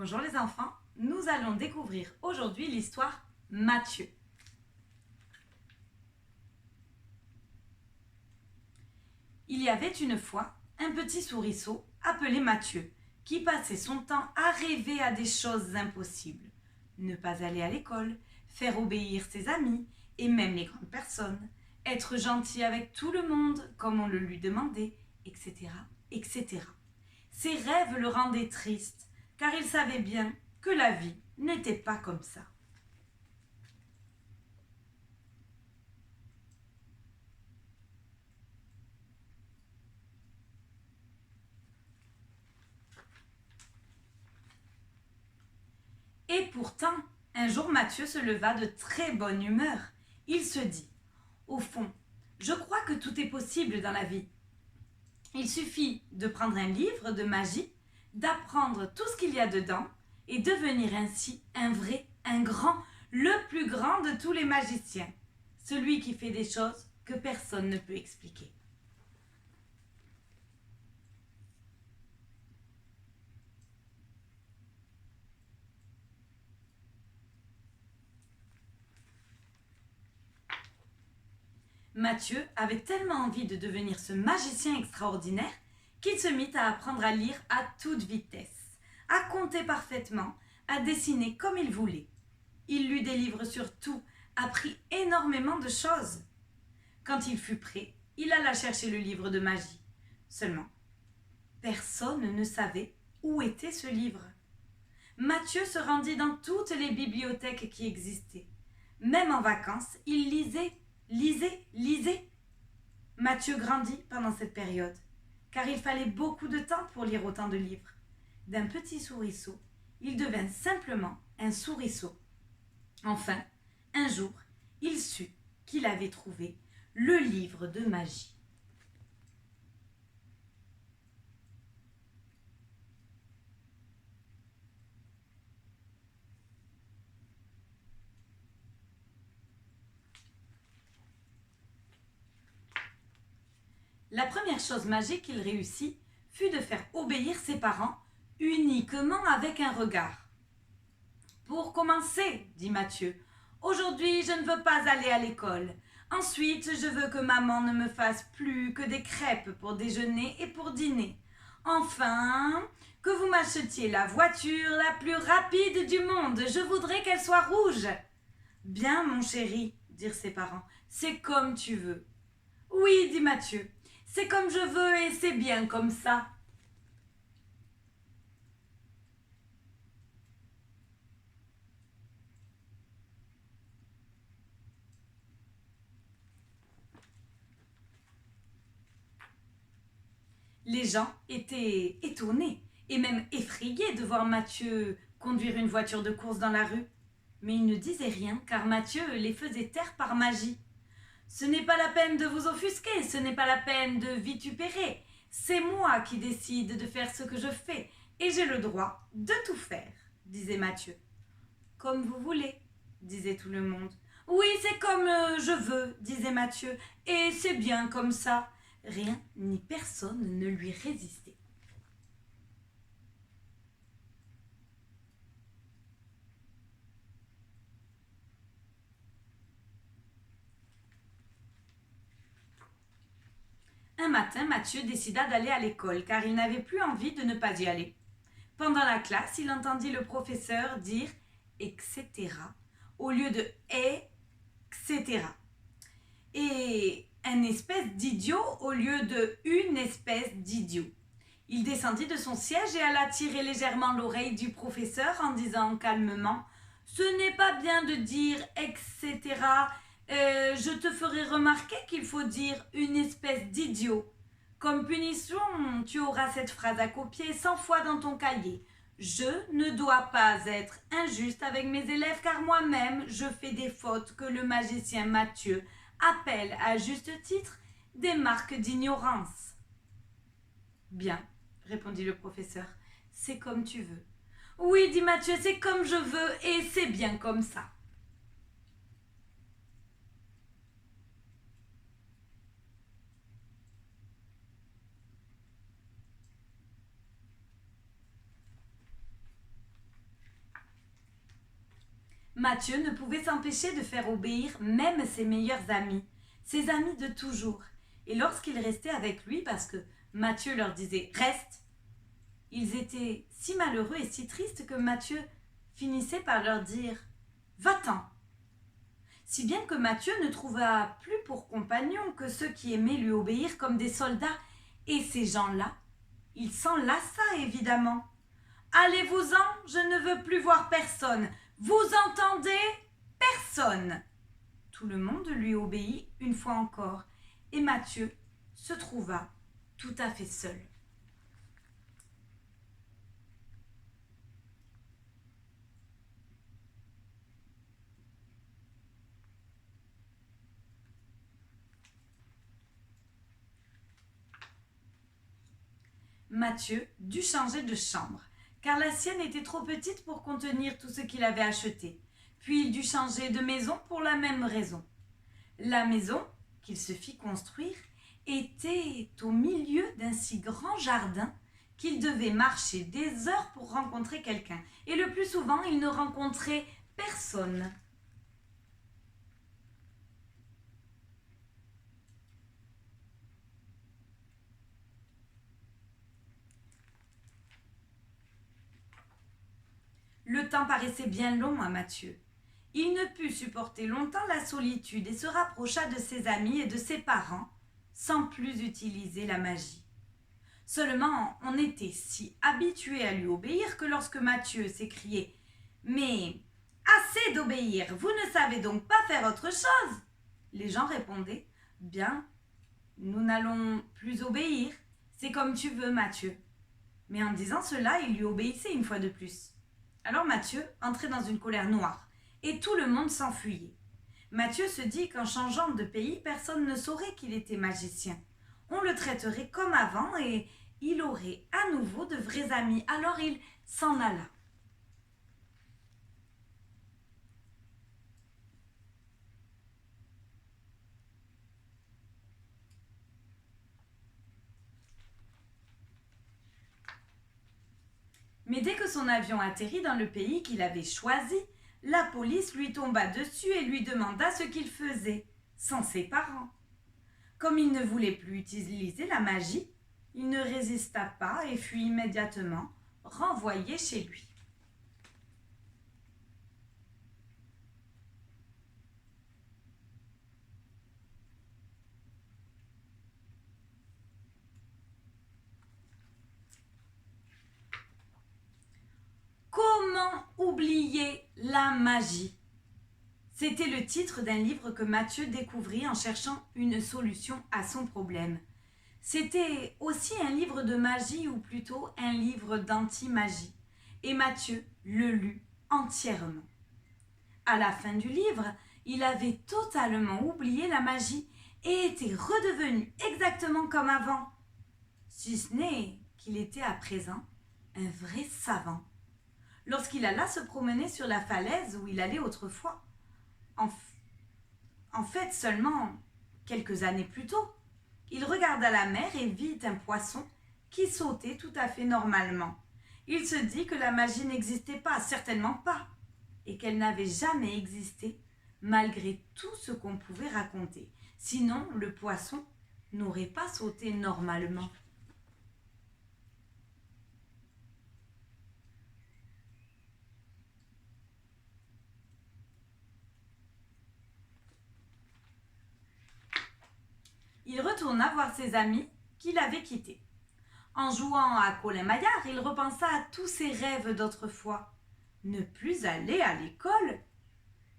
Bonjour les enfants, nous allons découvrir aujourd'hui l'histoire Matthieu. Il y avait une fois un petit souriceau appelé Matthieu qui passait son temps à rêver à des choses impossibles. Ne pas aller à l'école, faire obéir ses amis et même les grandes personnes, être gentil avec tout le monde comme on le lui demandait, etc., etc. Ses rêves le rendaient triste car il savait bien que la vie n'était pas comme ça. Et pourtant, un jour Matthieu se leva de très bonne humeur. Il se dit « Au fond, je crois que tout est possible dans la vie. Il suffit de prendre un livre de magie, d'apprendre tout ce qu'il y a dedans et devenir ainsi un vrai, un grand, le plus grand de tous les magiciens, celui qui fait des choses que personne ne peut expliquer. » Matthieu avait tellement envie de devenir ce magicien extraordinaire qu'il se mit à apprendre à lire à toute vitesse, à compter parfaitement, à dessiner comme il voulait. Il lut des livres sur tout, apprit énormément de choses. Quand il fut prêt, il alla chercher le livre de magie. Seulement, personne ne savait où était ce livre. Matthieu se rendit dans toutes les bibliothèques qui existaient. Même en vacances, il lisait. Matthieu grandit pendant cette période, car il fallait beaucoup de temps pour lire autant de livres. D'un petit souriceau, il devint simplement un souriceau. Enfin, un jour, il sut qu'il avait trouvé le livre de magie. La première chose magique qu'il réussit fut de faire obéir ses parents uniquement avec un regard. « Pour commencer, dit Matthieu, aujourd'hui je ne veux pas aller à l'école. Ensuite, je veux que maman ne me fasse plus que des crêpes pour déjeuner et pour dîner. Enfin, que vous m'achetiez la voiture la plus rapide du monde. Je voudrais qu'elle soit rouge. » « Bien, mon chéri, dirent ses parents, c'est comme tu veux. »« Oui, dit Matthieu, c'est comme je veux et c'est bien comme ça. » Les gens étaient étonnés et même effrayés de voir Matthieu conduire une voiture de course dans la rue. Mais ils ne disaient rien car Matthieu les faisait taire par magie. « Ce n'est pas la peine de vous offusquer, ce n'est pas la peine de vitupérer. C'est moi qui décide de faire ce que je fais et j'ai le droit de tout faire, disait Matthieu. « Comme vous voulez, disait tout le monde. « Oui, c'est comme je veux, disait Matthieu, et c'est bien comme ça. » Rien ni personne ne lui résistait. Un matin, Matthieu décida d'aller à l'école car il n'avait plus envie de ne pas y aller. Pendant la classe, il entendit le professeur dire « etc.» au lieu de « etc.» et un espèce d'idiot au lieu de une espèce d'idiot. Il descendit de son siège et alla tirer légèrement l'oreille du professeur en disant calmement « Ce n'est pas bien de dire etc. Je te ferai remarquer qu'il faut dire une espèce d'idiot. Comme punition, tu auras cette phrase à copier 100 fois dans ton cahier. Je ne dois pas être injuste avec mes élèves car moi-même je fais des fautes que le magicien Matthieu appelle à juste titre des marques d'ignorance. » « Bien, répondit le professeur, c'est comme tu veux. »« Oui, dit Matthieu, c'est comme je veux et c'est bien comme ça. » Mathieu ne pouvait s'empêcher de faire obéir même ses meilleurs amis, ses amis de toujours. Et lorsqu'ils restaient avec lui, parce que Mathieu leur disait « Reste », ils étaient si malheureux et si tristes que Mathieu finissait par leur dire « Va-t'en ». Si bien que Mathieu ne trouva plus pour compagnons que ceux qui aimaient lui obéir comme des soldats, et ces gens-là, il s'en lassa évidemment. « Allez-vous-en, je ne veux plus voir personne. Vous entendez? Personne !» Tout le monde lui obéit une fois encore, et Mathieu se trouva tout à fait seul. Mathieu dut changer de chambre, car la sienne était trop petite pour contenir tout ce qu'il avait acheté. Puis il dut changer de maison pour la même raison. La maison qu'il se fit construire était au milieu d'un si grand jardin qu'il devait marcher des heures pour rencontrer quelqu'un. Et le plus souvent, il ne rencontrait personne. Le temps paraissait bien long à Mathieu. Il ne put supporter longtemps la solitude et se rapprocha de ses amis et de ses parents sans plus utiliser la magie. Seulement, on était si habitué à lui obéir que lorsque Mathieu s'écriait « Mais assez d'obéir, vous ne savez donc pas faire autre chose ?» Les gens répondaient « Bien, nous n'allons plus obéir, c'est comme tu veux, Mathieu. » Mais en disant cela, il lui obéissait une fois de plus. Alors Mathieu entrait dans une colère noire, et tout le monde s'enfuyait. Mathieu se dit qu'en changeant de pays, personne ne saurait qu'il était magicien. On le traiterait comme avant et il aurait à nouveau de vrais amis. Alors il s'en alla. Mais dès que son avion atterrit dans le pays qu'il avait choisi, la police lui tomba dessus et lui demanda ce qu'il faisait, sans ses parents. Comme il ne voulait plus utiliser la magie, il ne résista pas et fut immédiatement renvoyé chez lui. Comment oublier la magie? C'était le titre d'un livre que Mathieu découvrit en cherchant une solution à son problème. C'était aussi un livre de magie ou plutôt un livre d'anti-magie. Et Mathieu le lut entièrement. À la fin du livre, il avait totalement oublié la magie et était redevenu exactement comme avant. Si ce n'est qu'il était à présent un vrai savant. Lorsqu'il alla se promener sur la falaise où il allait autrefois, en fait seulement quelques années plus tôt, il regarda la mer et vit un poisson qui sautait tout à fait normalement. Il se dit que la magie n'existait pas, certainement pas, et qu'elle n'avait jamais existé malgré tout ce qu'on pouvait raconter. Sinon, le poisson n'aurait pas sauté normalement. Il retourna voir ses amis qu'il avait quittés. En jouant à Colin-Maillard, il repensa à tous ses rêves d'autrefois. Ne plus aller à l'école.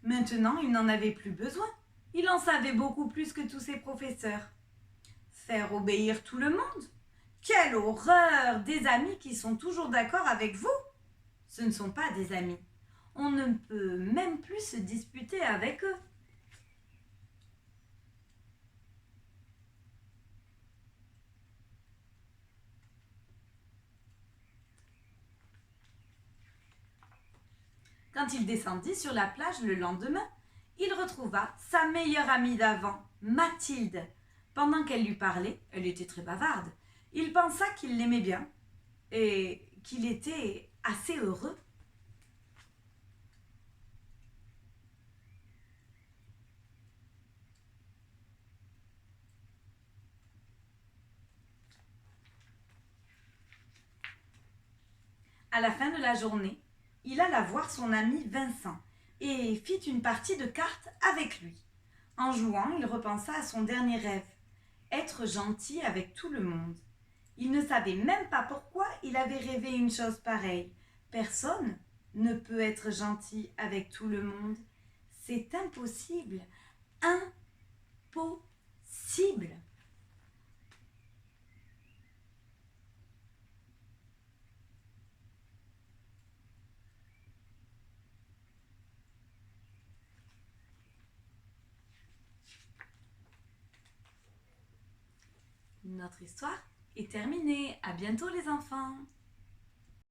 Maintenant, il n'en avait plus besoin. Il en savait beaucoup plus que tous ses professeurs. Faire obéir tout le monde? Quelle horreur! Des amis qui sont toujours d'accord avec vous? Ce ne sont pas des amis. On ne peut même plus se disputer avec eux. Quand il descendit sur la plage le lendemain, il retrouva sa meilleure amie d'avant, Mathilde. Pendant qu'elle lui parlait, elle était très bavarde. Il pensa qu'il l'aimait bien et qu'il était assez heureux. À la fin de la journée, il alla voir son ami Vincent et fit une partie de cartes avec lui. En jouant, il repensa à son dernier rêve, être gentil avec tout le monde. Il ne savait même pas pourquoi il avait rêvé une chose pareille. Personne ne peut être gentil avec tout le monde. C'est impossible. Impossible. Notre histoire est terminée. À bientôt les enfants.